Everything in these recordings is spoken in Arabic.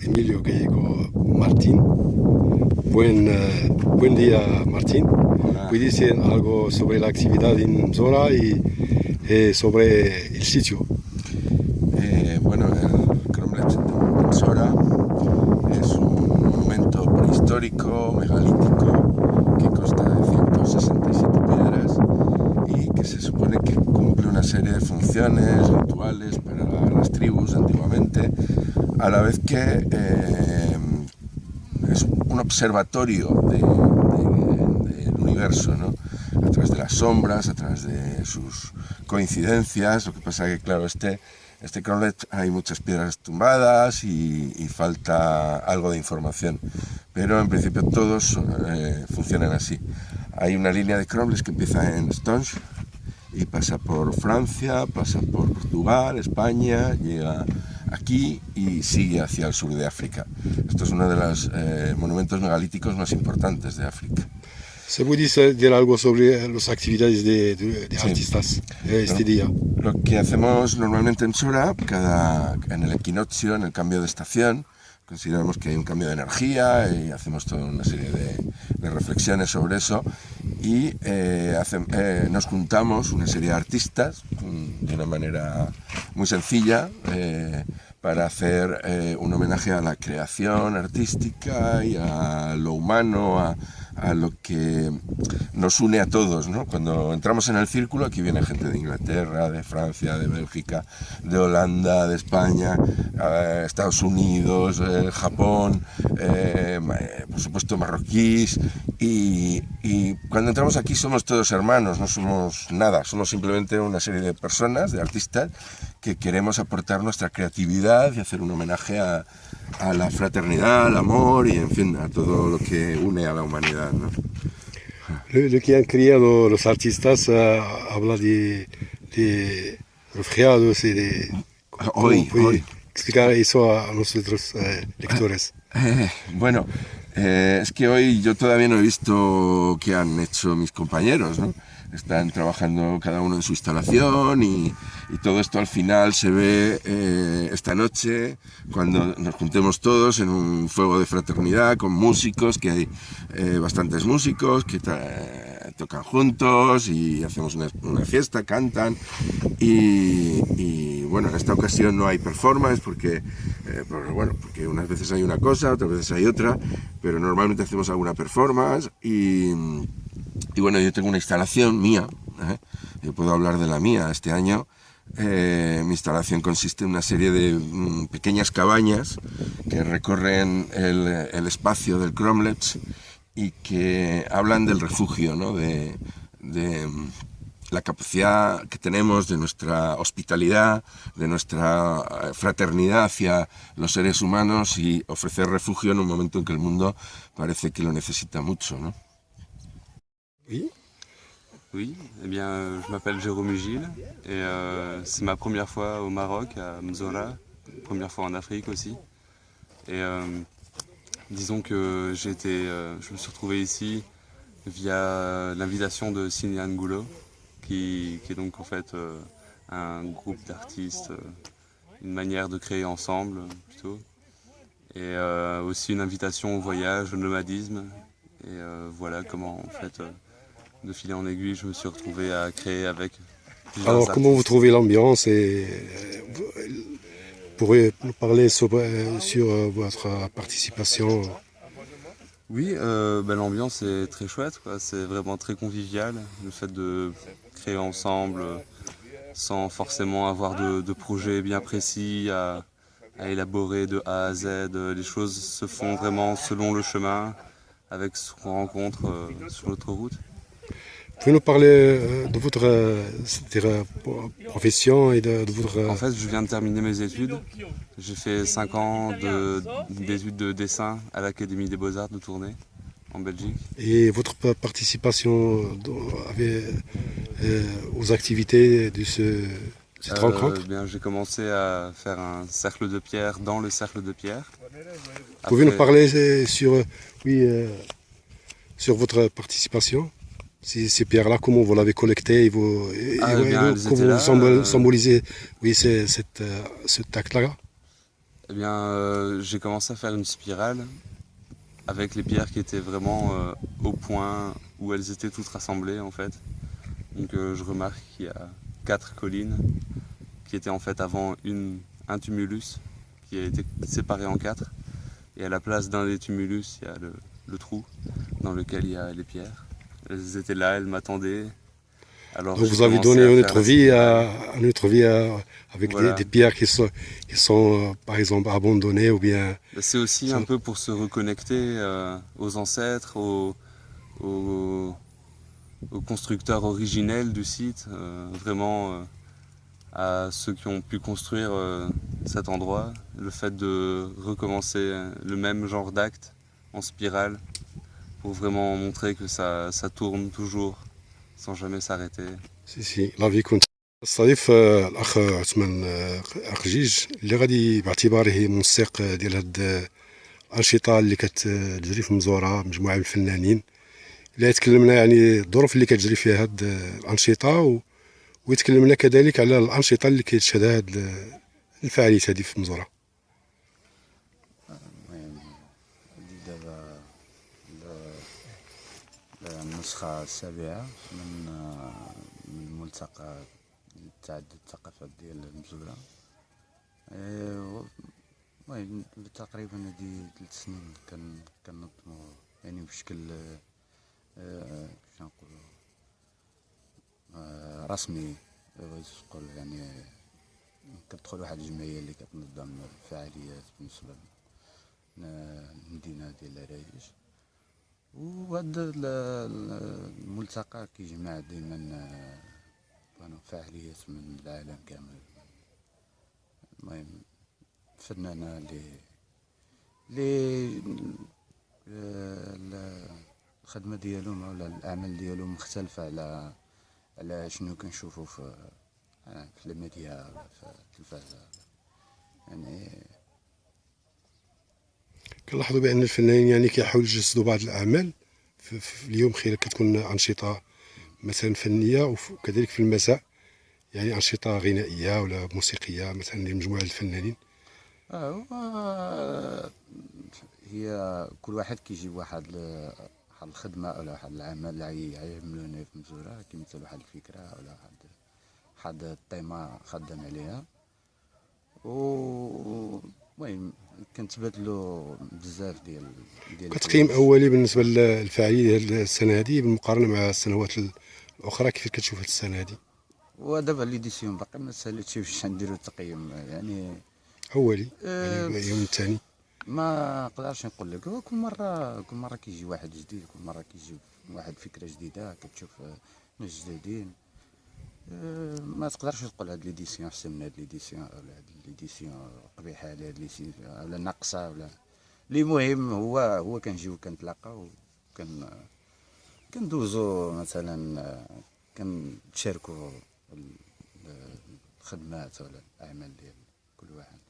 Emilio Gallego Martín. Buen día, Martín. Hola. ¿Puedes decir algo sobre la actividad en Zora y sobre el sitio? Bueno, el Cromlech de Sora es un monumento prehistórico, megalítico, que consta de 167 piedras y que se supone que cumple una serie de funciones rituales para las tribus antiguamente, a la vez que es un observatorio del universo, ¿no? A través de las sombras, a través de sus coincidencias. Lo que pasa es que, claro, este Cromlech hay muchas piedras tumbadas y falta algo de información, pero en principio todos funcionan así. Hay una línea de Cromlech que empieza en Stonge y pasa por Francia, pasa por Portugal, España, llega aquí y sigue hacia el sur de África. Esto es uno de los monumentos megalíticos más importantes de África. ¿Se puede decir algo sobre las actividades de Sí. artistas este día? Lo que hacemos normalmente en Sora, en el equinoccio, en el cambio de estación, consideramos que hay un cambio de energía y hacemos toda una serie de reflexiones sobre eso y nos juntamos una serie de artistas de una manera muy sencilla para hacer un homenaje a la creación artística y a lo humano, a lo que nos une a todos, ¿no? Cuando entramos en el círculo, aquí viene gente de Inglaterra, de Francia, de Bélgica, de Holanda, de España, Estados Unidos, Japón, por supuesto marroquíes, y cuando entramos aquí somos todos hermanos, no somos nada, somos simplemente una serie de personas, de artistas, que queremos aportar nuestra creatividad y hacer un homenaje a la fraternidad, al amor y, en fin, a todo lo que une a la humanidad, ¿no? Lo que han creado los artistas habla de refugiados y de... Hoy. Explicar eso a nosotros lectores. Bueno, es que hoy yo todavía no he visto qué han hecho mis compañeros, ¿no? Están trabajando cada uno en su instalación y todo esto al final se ve esta noche cuando nos juntemos todos en un fuego de fraternidad con músicos, que hay bastantes músicos que tocan juntos y hacemos una fiesta, cantan y bueno, en esta ocasión no hay performance porque unas veces hay una cosa, otras veces hay otra, pero normalmente hacemos alguna performance y bueno, yo tengo una instalación mía, yo puedo hablar de la mía este año. Mi instalación consiste en una serie de pequeñas cabañas que recorren el espacio del Cromlech y que hablan del refugio, ¿no? de la capacidad que tenemos, de nuestra hospitalidad, de nuestra fraternidad hacia los seres humanos y ofrecer refugio en un momento en que el mundo parece que lo necesita mucho, ¿no? Oui, eh bien, je m'appelle Jérôme Gilles et c'est ma première fois au Maroc, à Mzora, première fois en Afrique aussi. Et disons que je me suis retrouvé ici via l'invitation de Sini Angulo, qui est donc en fait un groupe d'artistes, une manière de créer ensemble plutôt, et aussi une invitation au voyage, au nomadisme, et voilà comment en fait... de fil en aiguille, je me suis retrouvé à créer avec plusieurs Alors, artistes. comment vous trouvez l'ambiance et vous pourriez nous parler sur votre participation? Oui, l'ambiance est très chouette, quoi. C'est vraiment très convivial, le fait de créer ensemble sans forcément avoir de projet bien précis à élaborer de A à Z. Les choses se font vraiment selon le chemin, avec ce qu'on rencontre sur l'autoroute. Pouvez nous parler de votre profession et de votre... En fait, je viens de terminer mes études. J'ai fait 5 ans d'études de dessin à l'Académie des Beaux-Arts de Tournai, en Belgique. Et votre participation aux activités de cette rencontre? J'ai commencé à faire un cercle de pierre dans le cercle de pierre. Pouvez nous parler sur votre participation? Ces pierres-là, comment vous l'avez collectées et comment vous symbolisez cet acte-là? Eh bien, j'ai commencé à faire une spirale avec les pierres qui étaient vraiment au point où elles étaient toutes rassemblées en fait. Donc je remarque qu'il y a 4 collines qui étaient en fait avant un tumulus qui a été séparé en 4. Et à la place d'un des tumulus, il y a le trou dans lequel il y a les pierres. Elles étaient là, elles m'attendaient. Alors Donc j'ai vous avez commencé donné à une faire autre la vie spirale. avec Voilà. des pierres qui sont par exemple abandonnées ou bien... C'est aussi un sont- peu pour se reconnecter aux ancêtres, aux- aux constructeurs originels du site, vraiment à ceux qui ont pu construire cet endroit. Le fait de recommencer le même genre d'acte en spirale pour vraiment montrer que ça tourne toujours sans jamais s'arrêter. سي لا في كنت نستضيف الاخ عثمان أخجيج اللي غادي باعتباره منسق ديال هاد الانشطه اللي كتجري في مزوره مجموعه من الفنانين اللي يتكلم لنا يعني الظروف اللي كتجري فيها هاد الانشطه ويتكلم لنا كذلك على الانشطه اللي كتشهدها هاد الفعاليات هذه في مزوره. المهم هادي دابا النسخة السابعة من الملتقى تعدد الثقافات ديال المزورة. المهم تقريبا هادي 3 سنين كننظمو يعني بشكل كيفاش نقولو رسمي، بغيت نقول يعني كتدخل واحد الجمعية اللي كتنظم الفعاليات بالنسبة للمدينة ديال العرايش. وهاد الملتقى كيجمع ديما فعاليات من العالم كامل. المهم فنانة اللي الخدمة ديالهم ولا الأعمال ديالهم مختلفة على شنو كنشوفو في الميديا ولا في التلفازة يعني. كنلاحظوا بان الفنانين يعني كيحاولوا يجسدوا بعض الاعمال في اليوم خلال كتكون انشطه مثلا فنيه وكذلك في المساء يعني انشطه غنائيه ولا موسيقيه مثلا لمجموعه الفنانين. هي كل واحد كيجيب واحد الخدمة ولا واحد العمل اللي يعملونه في مزورة، كيمثل واحد الفكرة ولا واحد التيمة خدام عليها. المهم كنتبادلوا بزاف ديال كتقييم اولي بالنسبه للفعاليه ديال السنه هذه بالمقارنه مع السنوات الاخرى كيف كتشوف هذه السنه هذه؟ ودابا ليديسيون باقي ما ساليتش باش نديرو تقييم يعني اولي يعني اليوم الثاني. ما نقدرش نقول لك. هو كل مره كيجي واحد جديد، كل مره كيجي واحد فكره جديده، كتشوف ناس جدادين. ما تقدرش تقول هاد ليديسيون احسن من هاد ليديسيون ولا هاد ليديسيون قبيحه على هاد ليديسيون ولا ناقصه ولا. اللي مهم هو كنجيو كنتلاقاو كندوزو مثلا كنتشاركوا الخدمات ولا الاعمال ديال كل واحد.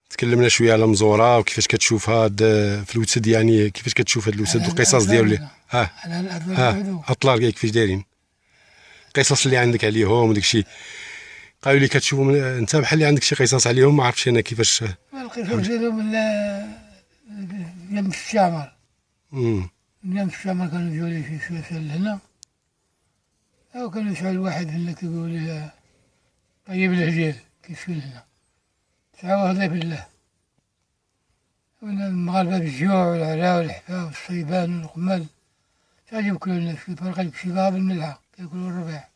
تكلمنا شويه على مزوره وكيفاش كتشوفها في الوتد يعني كيفاش كتشوف هاد الوتد والقصص ديالو. على الأطلال اطلال كيفاش دايرين القصص اللي عندك عليهم وداك الشيء. قالوا لي كتشوفهم انت بحال اللي عندك شي قصص عليهم، ما عرفتش انا كيفاش. القصص ديالهم يم الشامر. يم الشامر كانوا يجوا لي في سويسرا لهنا، أو كانوا يسأل واحد هنا كيقول لي طيب الهجير كيسكن هنا تعاوه ضيف الله. المغاربة بالجوع والعراء والحفاء والصيبان والقمل تعال ياكلوا الناس في فرق الشباب بالملحة ياكلوا الربيع.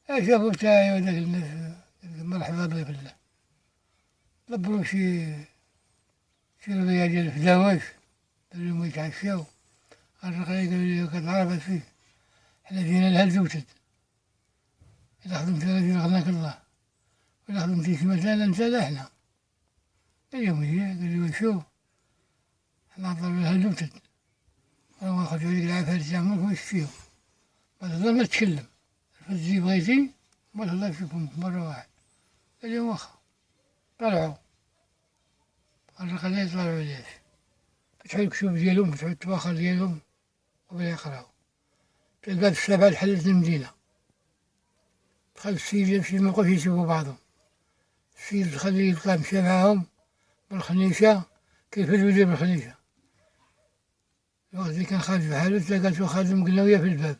شافوا تاعي وذاك الناس مرحبا ضيف الله. دبروا شي ربيع ديال الفداوات دارولهم يتعشاو. الرقاية قالوا لي كتعرف فيه حنا جينا لها الزوجة، إذا خدمت هذه غناك الله، وإذا خدمتي مثلا انت لا حنا. اليوم هي قال لي شوف حنا نضرب لها الزوجة راه واخد عليك العافية تعملك واش فيهم، ما تقدر ما تتكلم فزي بغيتي والله الله يشوفهم مرة واحد. قال لي واخا طلعوا الرقة اللي يطلعوا ليش فتحوا الكتب ديالهم فتحوا التواخر ديالهم وبداو يقراو. في الباب السابع لحلت المدينة دخل السيد يمشي موقف يشوفوا بعضهم. السيد خليه يطلع مشى معاهم بالخنيشة كيف يدير بالخنيشة. الوقت اللي كان خارج بحالو تلاقاتو خادم قلنا وياه في الباب.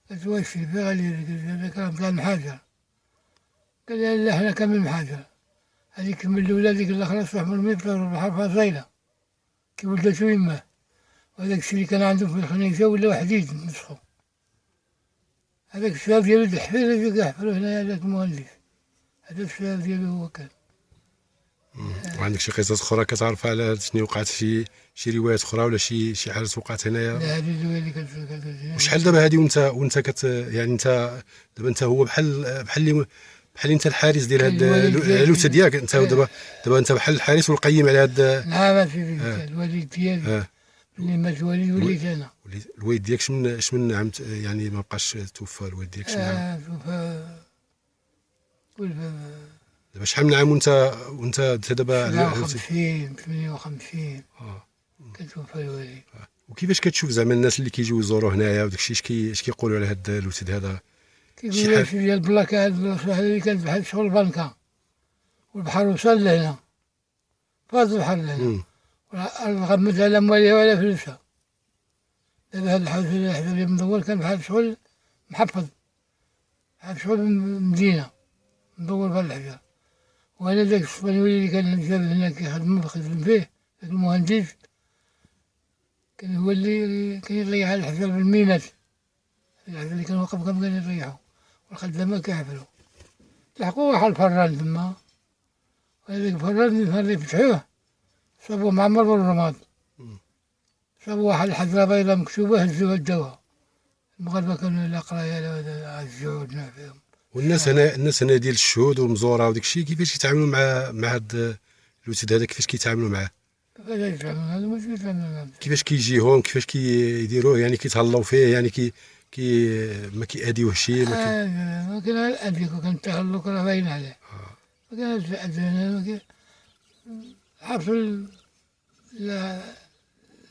قالت واش في الباب؟ قال لي هذاك راه طلع محاجر. قال لي لا حنا كامل محاجر. هذيك من الأولى هذيك الأخرى صح مرمي طلعوا البحر فاصيلة كي ولداتو يماه. وهذاك الشي اللي كان عندهم في الخنيشة ولاو حديد نسخو. هذاك الشباب ديالو الحفير اللي كيحفرو هنايا هذاك المهندس هذاك الشباب ديالو هو كان. وعندك شي قصص اخرى كتعرف على شنو وقعت شي روايات اخرى ولا شي حاجه وقعت هنايا؟ لا هذه الرواية اللي كانت وشحال دابا هذه وانت يعني انت دابا انت هو بحال انت الحارس ديال هاد العلوته ديالك انت دابا انت بحال الحارس والقيم على هاد. نعم الوالد ديالي اللي مات الوالد وليت انا. الوالد ديالك شمن عام يعني ما بقاش توفى الوالد ديالك شمن عام؟ توفى دابا شحال من عام وانت دابا 57 58 كتوفى الوالد. وكيفاش كتشوف زعما الناس اللي كيجيو يزوروا هنايا وداك الشيء اش كيقولوا على هذا الوتد هذا؟ كيقولوا شي ديال البلاكه هذه اللي كانت بحال شغل بنكه والبحر وصل لهنا فاز البحر لهنا غمت على اموالها ولا فلوسها. دابا هاد الحوش اللي حدا لي مدور كان بحال شغل محفظ بحال شغل مدينه مدور بحال الحجر. وانا داك الاسبانيولي اللي كان جاب هنا خدم فيه داك المهندس كان هو اللي كان يريح على الحجر بالمينات. الحجر اللي كان واقف كان يريحو والخدامة كيحفرو. لحقوا واحد الفران تما وهذاك الفران اللي فتحوه صابوه معمر بالرماد. صابوا واحد الحجرة بيضا مكتوبة هزوها داوها. المغاربة كانوا لا قراية لا الجهود فيهم. الناس هنا ديال الشهود والمزورة وداك الشيء كيفاش كيتعاملوا مع هاد الوتد هذا؟ كيفاش كيتعاملوا معاه؟ كيفاش كيجيهم كيفاش كيديروه يعني كيتهلاو فيه يعني ما كيأذيوه شي ما كان الأذى كان التهلك راه باين عليه. ما كانش الأذى حصل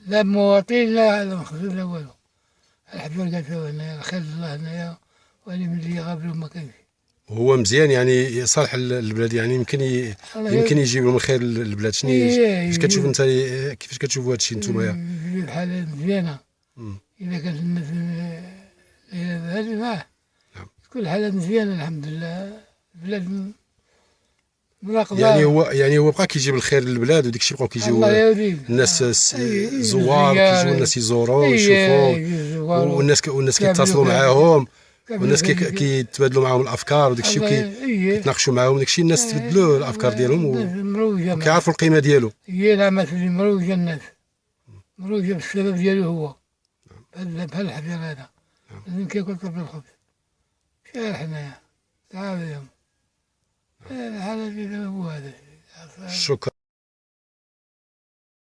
لا مواطن لا مخزون لا والو. الحجر قالتو هنايا خير الله هنايا وأنا ملي غابرو ما كانش. وهو مزيان يعني صالح البلاد يعني يمكن يجيب من خير البلاد. شنو كيفاش كتشوف انت كيفاش كتشوفوا هذا الشيء نتوما؟ بحال مزيانه اذا كانت الناس هذه معاه كل حاله مزيانه الحمد لله. البلاد مراقبه يعني هو بقى كيجيب الخير للبلاد وديك الشيء بقاو كيجيو الناس زوار كيجيو الناس يزوروا ويشوفوا والناس كيتصلوا معاهم والناس كيتبادلوا معاهم الافكار وداك الشيء كيتناقشوا معاهم داك الشيء الناس تبدلوا الافكار ديالهم وكيعرفوا القيمه ديالو. هي نعمه اللي مروجه الناس مروجه بالسبب ديالو هو بحال الحجر هذا لازم كياكل طبل الخبز شحال حنايا تعال اليوم الحاله ديالو هو هذا. شكرا.